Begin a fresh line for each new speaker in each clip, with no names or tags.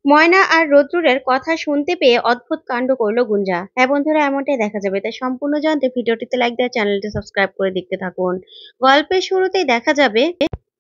ময়না আর রোদ্দুরের কথা শুনতে পেয়ে অদ্ভুত কাণ্ড করলো গুঞ্জা। হ্যাঁ বন্ধুরা, এমনটাই দেখা যাবে। তাই সম্পূর্ণ জানতে ভিডিওটিতে লাইক দেওয়া, চ্যানেলটি সাবস্ক্রাইব করে দেখতে থাকুন। গল্পের শুরুতেই দেখা যাবে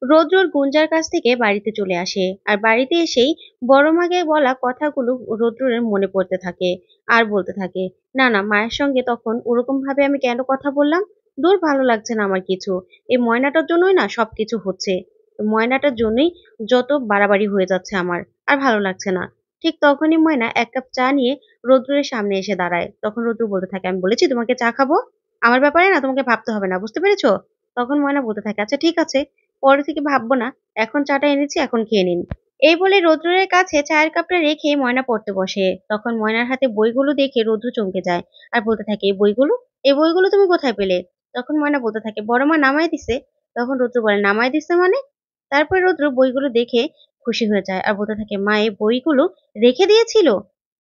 রোদ্দুর গুঞ্জার কাছ থেকে বাড়িতে চলে আসে, আর বাড়িতে এসেই বড় মাকে বলা কথাগুলো রোদ্দুরের মনে পড়তে থাকে আর বলতে থাকে, না না, মায়ের সঙ্গে তখন ওরকম ভাবে আমি কেন কথা বললাম। দূর, ভালো লাগছে না আমার কিছু। এই ময়নাটার জন্যই না সবকিছু হচ্ছে। ময়নাটার জন্যই যত বাড়াবাড়ি হয়ে যাচ্ছে আমার। আর ভালো লাগছে না। ঠিক তখনই ময়না এক কাপ চা নিয়ে রোদ্দুরের সামনে এসে দাঁড়ায়। তখন রোদ্দুর বলতে থাকে, আমি বলেছি তোমাকে চা খাবো? আমার ব্যাপারে না তোমাকে ভাবতে হবে না, বুঝতে পেরেছো? তখন ময়না বলতে থাকে, আচ্ছা ঠিক আছে, পরে থেকে ভাববো না। এখন চাটা এনেছি, এখন খেয়ে নিন। এই বলে রোদ্দুরের কাছে চায়ের কাপটা রেখে ময়না পড়তে বসে। তখন ময়নার হাতে বইগুলো দেখে রোদ্দুর চমকে যায় আর বলতে থাকে, এই বইগুলো তুমি কোথায় পেলে? তখন ময়না বলতে থাকে, বড় মা নামায় দিছে। তখন রোদ্দুর বলে, নামায় দিছে মানে? তারপর রুদ্র বইগুলো দেখে খুশি হয়ে যায় আর বলতে থাকে, মা এই বইগুলো রেখে দিয়েছিল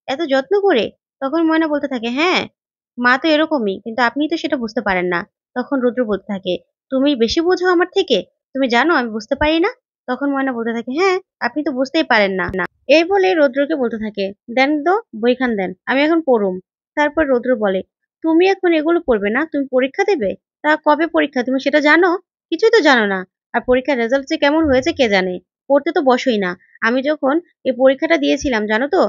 এত যত্ন করে? তখন ময়না বলতে থাকে, হ্যাঁ, মা তো এরকমই, কিন্তু আপনি তো সেটা বুঝতে পারেন না। তখন রুদ্র বলতে থাকে, তুমি বেশি বোঝো আমার থেকে, তুমি জানো আমি বুঝতে পারি না? তখন ময়না বলতে থাকে, হ্যাঁ, আপনি তো বুঝতেই পারেন না। এই বলে রৌদ্রকে বলতে থাকে, দেন তো, বইখান দেন, আমি এখন পড়ুম। তারপর রৌদ্র বলে, তুমি এখন এগুলো পড়বে না, তুমি পরীক্ষা দেবে? তা কবে পরীক্ষা, তুমি সেটা জানো? কিছুই তো জানো না। আর পরীক্ষার রেজাল্ট যে কেমন হয়েছে কে জানে। পড়তে তো বসোই না। আমি যখন এই পরীক্ষাটা দিয়েছিলাম জানো তো,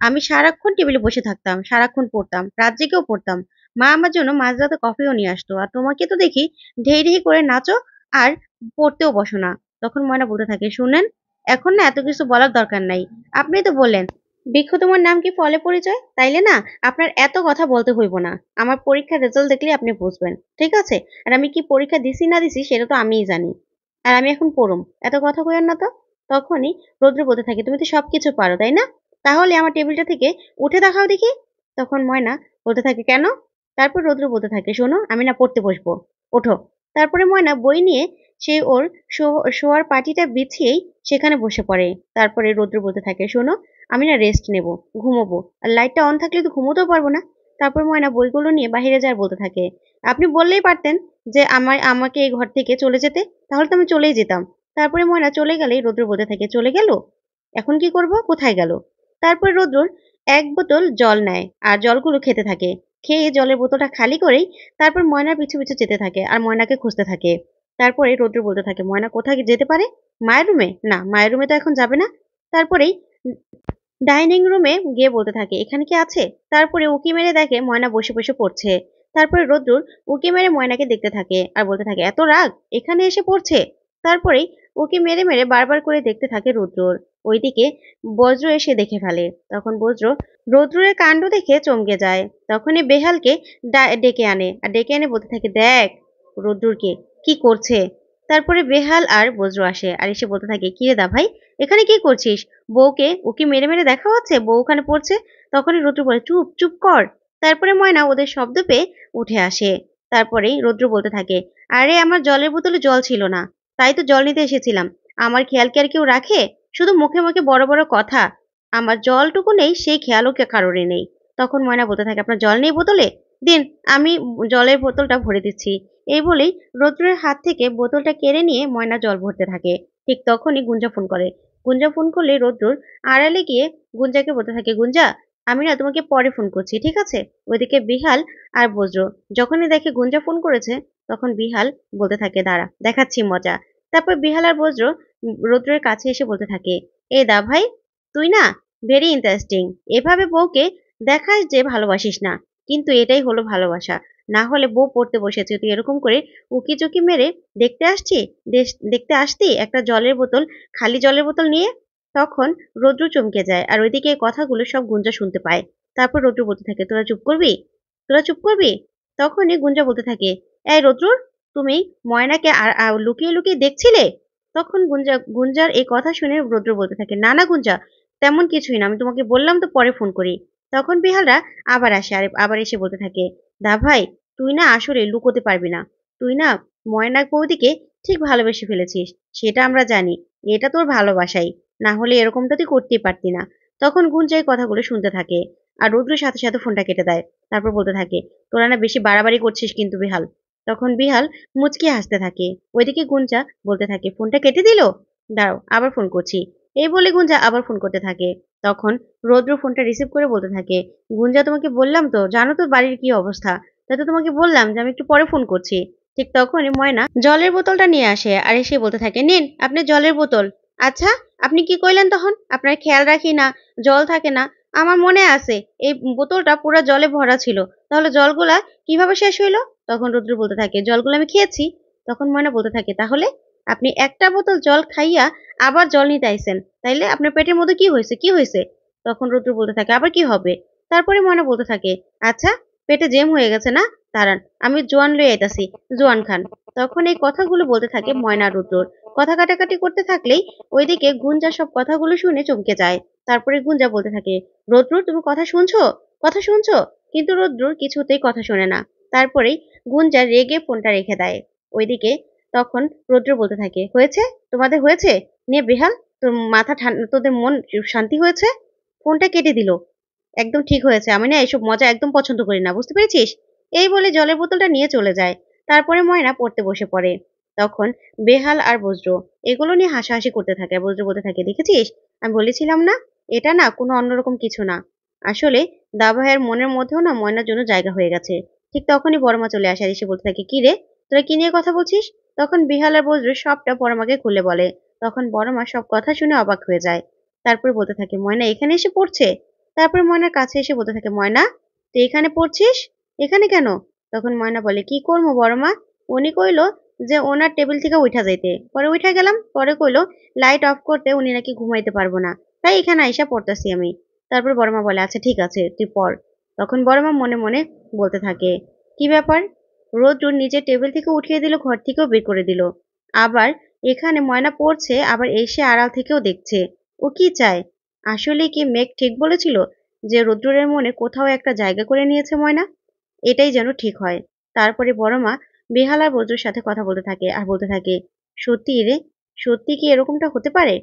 আমি সারাক্ষণ টেবিলে বসে থাকতাম, সারাক্ষণ পড়তাম, রাত জেগেও পড়তাম। মা আমার জন্য মাঝরাতে কফিও নিয়ে আসতো। আর তোমাকে তো দেখি ঢেই ঢেই করে নাচো আর পড়তেও বসো না। তখন ময়না বলতে থাকে, শুনেন, এখন না এত কিছু বলার দরকার নাই। আপনিই তো বললেন, বৃক্ষ তোমার নাম কি ফলে পরিচয়, তাইলে না আপনার এত কথা বলতে হইব না। আমার পরীক্ষার রেজাল্ট দেখলে আপনি বুঝবেন, ঠিক আছে? আর আমি কি পরীক্ষা দিছি না দিছি সেটা তো আমিই জানি। আর আমি এখন পড়ুম, এত কথা কইেন না তো। তখনই রৌদ্র বলতে থাকে, তুমি তো সবকিছু পারো তাই না? তাহলে আমার টেবিলটা থেকে উঠে দেখাও দেখি। তখন ময়না বলতে থাকে, কেন? তারপর রৌদ্র বলতে থাকে, শোনো, আমি না পড়তে বসবো, ওঠো। তারপরে ময়না বই নিয়ে সে ওর শোয়ার পাটিটা বিছিয়েই সেখানে বসে পড়ে। তারপরে রৌদ্র বলতে থাকে, শোনো, আমি না রেস্ট নেব, ঘুমোবো। আর লাইটটা অন থাকলে তো ঘুমোতেও পারবো না। তারপর ময়না বইগুলো নিয়ে বাহিরে যায় বলতে থাকে, আপনি বললেই পারতেন যে আমাকে এই ঘর থেকে চলে যেতে, তাহলে তো আমি চলেই যেতাম। তারপরে ময়না চলে গেলেই রৌদ্র বলতে থাকে, চলে গেল, এখন কি করব, কোথায় গেল? তারপর রৌদ্র এক বোতল জল নেয় আর জলগুলো খেতে থাকে। খেয়ে জলের বোতলটা খালি করেই তারপর ময়নার পিছু পিছু যেতে থাকে আর ময়নাকে খুঁজতে থাকে। তারপরে রৌদ্র বলতে থাকে, ময়না কোথায় যেতে পারে? মায়ের রুমে? না, মায়ের রুমে তো এখন যাবে না। তারপরেই ডাইনিং রুমে গিয়ে বলতে থাকে, এখানে কি আছে? তারপরে উঁকি মেরে দেখে ময়না বসে বসে পড়ছে। তারপরে রোদ্দুর উঁকি মেরে ময়নাকে দেখতে থাকে আর বলতে থাকে, এত রাগ, এখানে এসে পড়ছে? তারপরেই উঁকি মেরে মেরে বারবার করে দেখতে থাকে রুদ্রর। ওইদিকে বজ্র এসে দেখে ফেলে। তখন বজ্র রৌদ্রের কাণ্ড দেখে চমকে যায়। তখনই বেহালকে ডেকে আনে আর ডেকে এনে বলতে থাকে, দেখ রৌদ্রকে কি করছে। তারপরে বেহাল আর বজ্র আসে আর এসে বলতে থাকে, কি রে দা ভাই, এখানে কি করছিস? বউকে উকি মেরে মেরে দেখা হচ্ছে, বউ ওখানে পড়ছে। তখনই রৌদ্র বলে, চুপ চুপ কর। তারপরে ময়না ওদের শব্দ পেয়ে উঠে আসে। তারপরেই রৌদ্র বলতে থাকে, আরে আমার জলের বোতলে জল ছিল না, তাই তো জল নিতে এসেছিলাম। আমার খেয়াল কি আর কেউ রাখে? শুধু মুখে মুখে বড় বড় কথা। আমার জলটুকু নেই, সেই খেয়ালও কারোরই নেই। তখন ময়না বলতে থাকে, আপনার জল নেই বোতলে? দিন, আমি জলের বোতলটা ভরে দিচ্ছি। এই বলেই রৌদ্রের হাত থেকে বোতলটা কেড়ে নিয়ে ময়না জল ভরতে থাকে। ঠিক তখনই গুঞ্জা ফোন করে। গুঞ্জা ফোন করলে রৌদ্র আড়ালে গিয়ে গুঞ্জাকে বলতে থাকে, গুঞ্জা, আমি না তোমাকে পরে ফোন করছি, ঠিক আছে? ওইদিকে বিহাল আর বজ্র যখনই দেখে গুঞ্জা ফোন করেছে, তখন বিহাল বলতে থাকে, দাঁড়া, দেখাচ্ছি মজা। তারপর বিহাল আর বজ্র রৌদ্রের কাছে এসে বলতে থাকে, এ দা ভাই, তুই না ভেরি ইন্টারেস্টিং। এভাবে বউকে দেখাস যে ভালোবাসিস না, কিন্তু এটাই হলো ভালোবাসা। না হলে বউ পড়তে বসেছে, তুই এরকম করে উকি চুকি মেরে দেখতে আসছি, দেখতে আসতি একটা জলের বোতল, খালি জলের বোতল নিয়ে। তখন রৌদ্র চমকে যায় আর ওইদিকে এই কথাগুলো সব গুঞ্জা শুনতে পায়। তারপর রৌদ্র বলতে থাকে, তোরা চুপ করবি, তোরা চুপ করবি। তখনই গুঞ্জা বলতে থাকে, এই রৌদ্র, তুমি ময়নাকে আর লুকিয়ে লুকিয়ে দেখছিলে? তখন গুঞ্জার এই কথা শুনে রৌদ্র বলতে থাকে, না না গুঞ্জা, তেমন কিছুই না, আমি তোমাকে বললাম তো পরে ফোন করি। তখন বিহালরা আবার আসে আর আবার এসে বলতে থাকে, দা ভাই, তুই না আসলে লুকোতে পারবি না। তুই না ময়না বৌদিকে ঠিক ভালোবেসে ফেলেছিস, সেটা আমরা জানি। এটা তোর ভালোবাসাই, না হলে এরকমটা তুই করতেই পারতি না। তখন গুঞ্জা এই কথাগুলো শুনতে থাকে আর রৌদ্রের সাথে সাথে ফোনটা কেটে দেয়। তারপর বলতে থাকে, তোরা না বেশি বাড়াবাড়ি করছিস কিন্তু বিহাল। তখন বিহাল মুচকি হাসতে থাকে। ওইদিকে গুঞ্জা বলতে থাকে, ফোনটা কেটে দিল, দাঁড়াও আবার ফোন করছি। এই বলে গুঞ্জা আবার ফোন করতে থাকে। তখন রৌদ্র ফোনটা রিসিভ করে বলতে থাকে, গুঞ্জা তোমাকে বললাম তো, জানো তো বাড়ির কি অবস্থা, তাই তো তোমাকে বললাম যে আমি একটু পরে ফোন করছি। ঠিক তখনই ময়না জলের বোতলটা নিয়ে আসে আর এসে বলতে থাকে, নিন আপনি জলের বোতল। আচ্ছা, আপনি কি কইলেন তখন? আপনার খেয়াল রাখি না, জল থাকে না। আমার মনে আছে এই বোতলটা পুরা জলে ভরা ছিল। তাহলে জলগুলা কিভাবে শেষ হইলো? তখন রুদ্র বলতে থাকে, জলগুলো আমি খেয়েছি। তখন ময়না বলতে থাকে, তাহলে আপনি একটা বোতল জল খাইয়া আবার জল নিতে আইছেন, তাইলে আপনার পেটের মধ্যে কি হয়েছে, কি হয়েছে? তখন রুদ্র বলতে থাকে, আবার কি হবে? তারপরে ময়না বলতে থাকে, আচ্ছা, পেটে জ্যাম হয়ে গেছে না, দাঁড়ান আমি জোয়ান লয়ে আইতাছি, জোয়ান খান। তখন এই কথাগুলো বলতে থাকে ময়না রুদ্রর। কথা কাটাকাটি করতে থাকলেই ওইদিকে গুঞ্জা সব কথাগুলো শুনে চমকে যায়। তারপরে গুঞ্জা বলতে থাকে, রুদ্র তুমি কথা শুনছো, কথা শুনছো? কিন্তু রুদ্র কিছুতেই কথা শোনে না। তারপরেই গুঞ্জা রেগে ফোনটা রেখে দেয়। ওইদিকে তখন রুদ্র বলতে থাকে, হয়েছে, তোমাদের হয়েছে, নে বেহাল, তোর মাথা ঠান্ডা, তোদের মন শান্তি হয়েছে, ফোনটা কেটে দিল, একদম ঠিক হয়েছে, আমি না এসব মজা একদম পছন্দ করি না, বুঝতে পেরেছিস? এই বলে জলের বোতলটা নিয়ে চলে যায়। তারপরে ময়না পড়তে বসে পড়ে। তখন বেহাল আর বজ্র এগুলো নিয়ে হাসাহাসি করতে থাকে। বজ্র বলতে থাকে, দেখেছিস, আমি বলেছিলাম না, এটা না কোনো অন্যরকম কিছু না, আসলে দাভাইয়ের মনের মধ্যেও না ময়নার জন্য জায়গা হয়ে গেছে। ঠিক তখনই বড়মা চলে আসে আর এসে বলতে থাকে, কি রে, তোরা কি নিয়ে কথা বলছিস? তখন বেহাল আর বজ্র সবটা বড়মাকে খুলে বলে। তখন বড়মা সব কথা শুনে অবাক হয়ে যায়। তারপরে বলতে থাকে, ময়না এখানে এসে পড়ছে? তারপরে ময়নার কাছে এসে বলতে থাকে, ময়না তুই এখানে পড়ছিস, এখানে কেন? তখন ময়না বলে, কি করবো বড়মা, উনি কইলো যে ওনার টেবিল থেকে উঠা যাইতে, পরে উঠা গেলাম, পরে কইলো লাইট অফ করতে, উনি নাকি ঘুমাইতে পারবো না, তাই এখানে আইসা পড়তাছি আমি। তারপর বড়মা বলে, আচ্ছা ঠিক আছে তুই পড়। তখন বড়মা মনে মনে বলতে থাকে, কি ব্যাপার, রোজ নিজের টেবিল থেকে উঠিয়ে দিল, ঘর থেকেও বের করে দিল, আবার এখানে ময়না পড়ছে, আবার এসে আড়াল থেকেও দেখছে, ও কি চায়? আসলে কি মেঘ ঠিক বলেছিল যে রুদ্রের মনে কোথাও একটা জায়গা করে নিয়েছে ময়না? এটাই যেন ঠিক হয়। তারপরে বড় মা বেহাল আর বজ্রর সাথে কথা বলতে থাকে আর বলতে থাকে, সত্যি রে, সত্যি কি এরকমটা হতে পারে?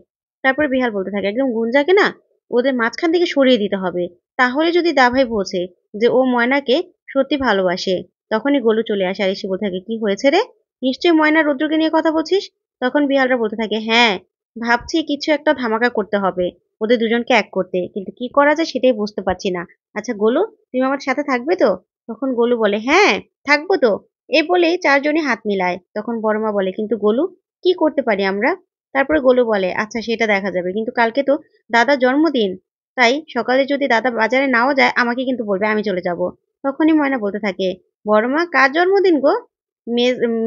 তারপরে বেহাল বলতে থাকে, একদম গুঞ্জাকে না ওদের মাঝখান থেকে সরিয়ে দিতে হবে, তাহলে যদি দাভাই বোঝে যে ও ময়নাকে সত্যি ভালোবাসে। তখনই গোলু চলে আসে আর এসে বলতে থাকে, কি হয়েছে রে, নিশ্চয়ই ময়না রুদ্রকে নিয়ে কথা বলছিস? তখন বিহালরা বলতে থাকে, হ্যাঁ, ভাবছি কিছু একটা ধামাকা করতে হবে ওদের দুজনকে এক করতে, কিন্তু কি করা যায় সেটাই বুঝতে পারছি না। আচ্ছা গোলু, তুমি আমার সাথে থাকবে তো? তখন গোলু বলে, হ্যাঁ, থাকবো তো। এই বলেই চারজনই হাত মিলায়। তখন বড়মা বলে, কিন্তু গোলু, কি করতে পারি আমরা? তারপরে গোলু বলে, আচ্ছা সেটা দেখা যাবে, কিন্তু কালকে তো দাদার জন্মদিন, তাই সকালে যদি দাদা বাজারে নাও যায় আমাকে কিন্তু বলবে, আমি চলে যাব। তখনই ময়না বলতে থাকে, বড়মা কার জন্মদিন গো,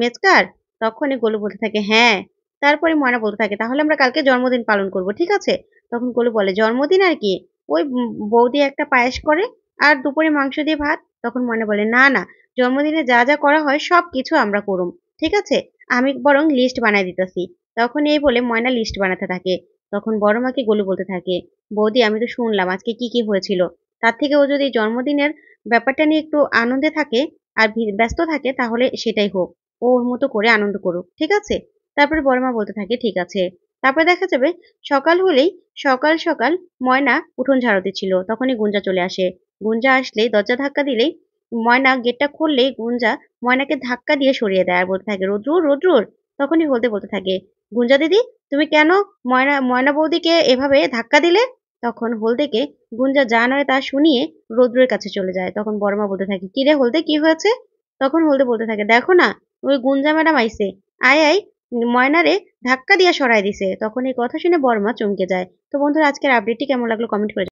মেজকার? তখনই গোলু বলতে থাকে, হ্যাঁ। তারপরে ময়না বলতে থাকে, তাহলে আমরা কালকে জন্মদিন পালন করব, ঠিক আছে? তখন গোলু বলে, জন্মদিন আর কি, ওই বৌদি একটা পায়েস করে আর দুপুরে মাংস দিয়ে ভাত। তখন ময়না বলে, না না, জন্মদিনে যা যা করা হয় সব কিছু আমরা করুম, ঠিক আছে, আমি বরং লিস্ট বানাই দিতেছি। তখন এই বলে ময়না লিস্ট বানাতে থাকে। তখন বড় মাকে গোলু বলতে থাকে, বৌদি আমি তো শুনলাম আজকে কি কি হয়েছিল, তার থেকে ও যদি জন্মদিনের ব্যাপারটা নিয়ে একটু আনন্দে থাকে আর ব্যস্ত থাকে তাহলে সেটাই হোক, ও ওর মতো করে আনন্দ করুক, ঠিক আছে? তারপরে বড় মা বলতে থাকে, ঠিক আছে। তারপরে দেখা যাবে সকাল হলেই সকাল সকাল ময়না উঠোন ঝাড়ু দিচ্ছিল, তখনই গুঞ্জা চলে আসে। গুঞ্জা আসলেই দরজা ধাক্কা দিলেই ময়না গেটটা খুললেই গুঞ্জা ময়নাকে ধাক্কা দিয়ে সরিয়ে দেয় আর বলতে থাকে, রুদ্রুর রুদ্রুর। তখনই হলদে বলতে থাকে, গুঞ্জা দিদি তুমি কেন ময়না ময়না বৌদিকে এভাবে ধাক্কা দিলে? তখন হলদেকে গুঞ্জা যা নয় তা শুনিয়ে রৌদ্রের কাছে চলে যায়। তখন বড়মা বলতে থাকে, কি রে হলদে, কি হয়েছে? তখন হলদে বলতে থাকে, দেখো না, ওই গুঞ্জা ম্যাডাম আইছে, আয় আয় ময়নারে ধাক্কা দিয়ে সরাই দিছে। তখন এই কথা শুনে বড়মা চমকে যায়। তো বন্ধুরা, আজকের আপডেটটি কেমন লাগলো কমেন্ট করে